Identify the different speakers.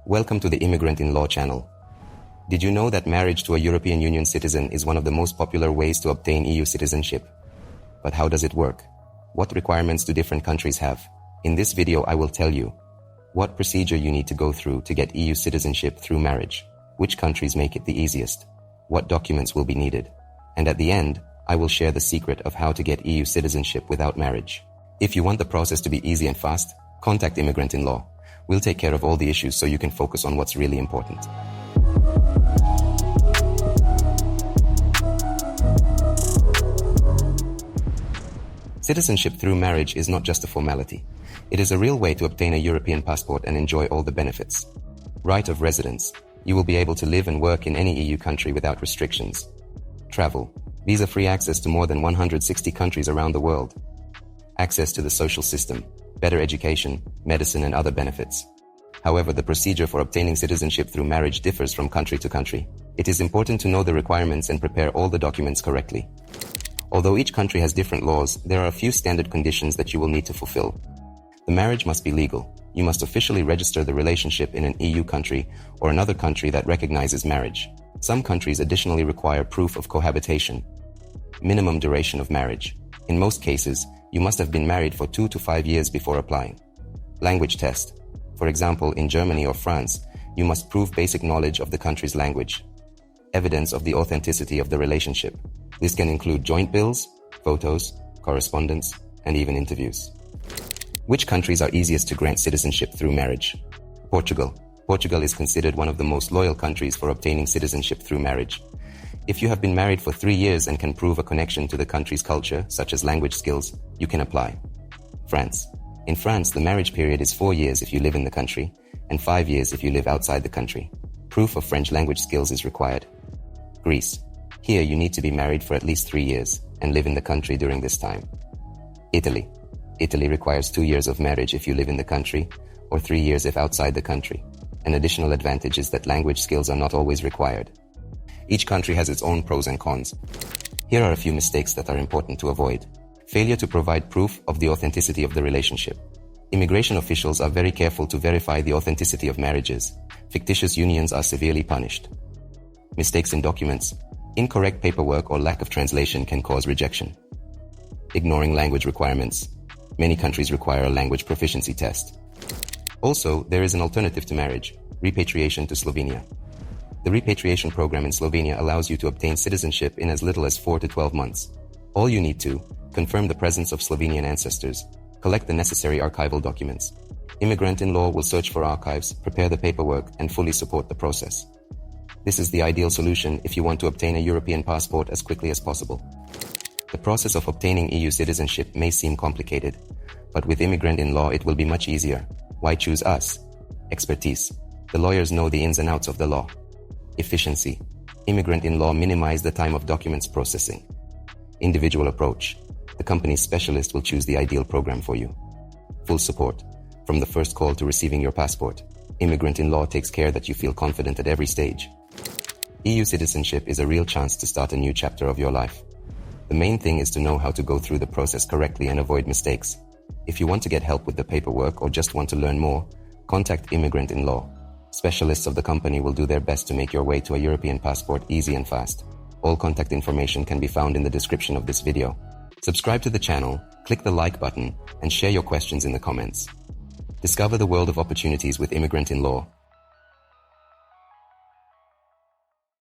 Speaker 1: Welcome to the Immigrant in Law channel. Did you know that marriage to a European Union citizen is one of the most popular ways to obtain EU citizenship? But how does it work? What requirements do different countries have? In this video, I will tell you what procedure you need to go through to get EU citizenship through marriage, which countries make it the easiest, what documents will be needed, and at the end, I will share the secret of how to get EU citizenship without marriage. If you want the process to be easy and fast, contact Immigrant in Law. We'll take care of all the issues so you can focus on what's really important. Citizenship through marriage is not just a formality. It is a real way to obtain a European passport and enjoy all the benefits. Right of residence. You will be able to live and work in any EU country without restrictions. Travel. Visa-free access to more than 160 countries around the world. Access to the social system. Better education, medicine and other benefits. However, the procedure for obtaining citizenship through marriage differs from country to country. It is important to know the requirements and prepare all the documents correctly. Although each country has different laws, there are a few standard conditions that you will need to fulfill. The marriage must be legal. You must officially register the relationship in an EU country or another country that recognizes marriage. Some countries additionally require proof of cohabitation. Minimum duration of marriage. In most cases, you must have been married for 2 to 5 years before applying. Language test. For example, in Germany or France, you must prove basic knowledge of the country's language. Evidence of the authenticity of the relationship. This can include joint bills, photos, correspondence, and even interviews. Which countries are easiest to grant citizenship through marriage? Portugal. Portugal is considered one of the most loyal countries for obtaining citizenship through marriage. If you have been married for 3 years and can prove a connection to the country's culture, such as language skills, you can apply. France. In France, the marriage period is 4 years if you live in the country, and 5 years if you live outside the country. Proof of French language skills is required. Greece. Here you need to be married for at least 3 years and live in the country during this time. Italy. Italy requires 2 years of marriage if you live in the country, or 3 years if outside the country. An additional advantage is that language skills are not always required. Each country has its own pros and cons. Here are a few mistakes that are important to avoid. Failure to provide proof of the authenticity of the relationship. Immigration officials are very careful to verify the authenticity of marriages. Fictitious unions are severely punished. Mistakes in documents. Incorrect paperwork or lack of translation can cause rejection. Ignoring language requirements. Many countries require a language proficiency test. Also, there is an alternative to marriage, repatriation to Slovenia. The repatriation program in Slovenia allows you to obtain citizenship in as little as 4 to 12 months. All you need to confirm the presence of Slovenian ancestors, collect the necessary archival documents. Immigrant in Law will search for archives, prepare the paperwork, and fully support the process. This is the ideal solution if you want to obtain a European passport as quickly as possible. The process of obtaining EU citizenship may seem complicated, but with Immigrant in Law it will be much easier. Why choose us? Expertise. The lawyers know the ins and outs of the law. Efficiency. Immigrant in Law minimize the time of documents processing. Individual approach. The company's specialist will choose the ideal program for you. Full support. From the first call to receiving your passport, Immigrant in Law takes care that you feel confident at every stage. EU citizenship is a real chance to start a new chapter of your life. The main thing is to know how to go through the process correctly and avoid mistakes. If you want to get help with the paperwork or just want to learn more, contact Immigrant in Law. Specialists of the company will do their best to make your way to a European passport easy and fast. All contact information can be found in the description of this video. Subscribe to the channel, click the like button, and share your questions in the comments. Discover the world of opportunities with Immigrant in Law.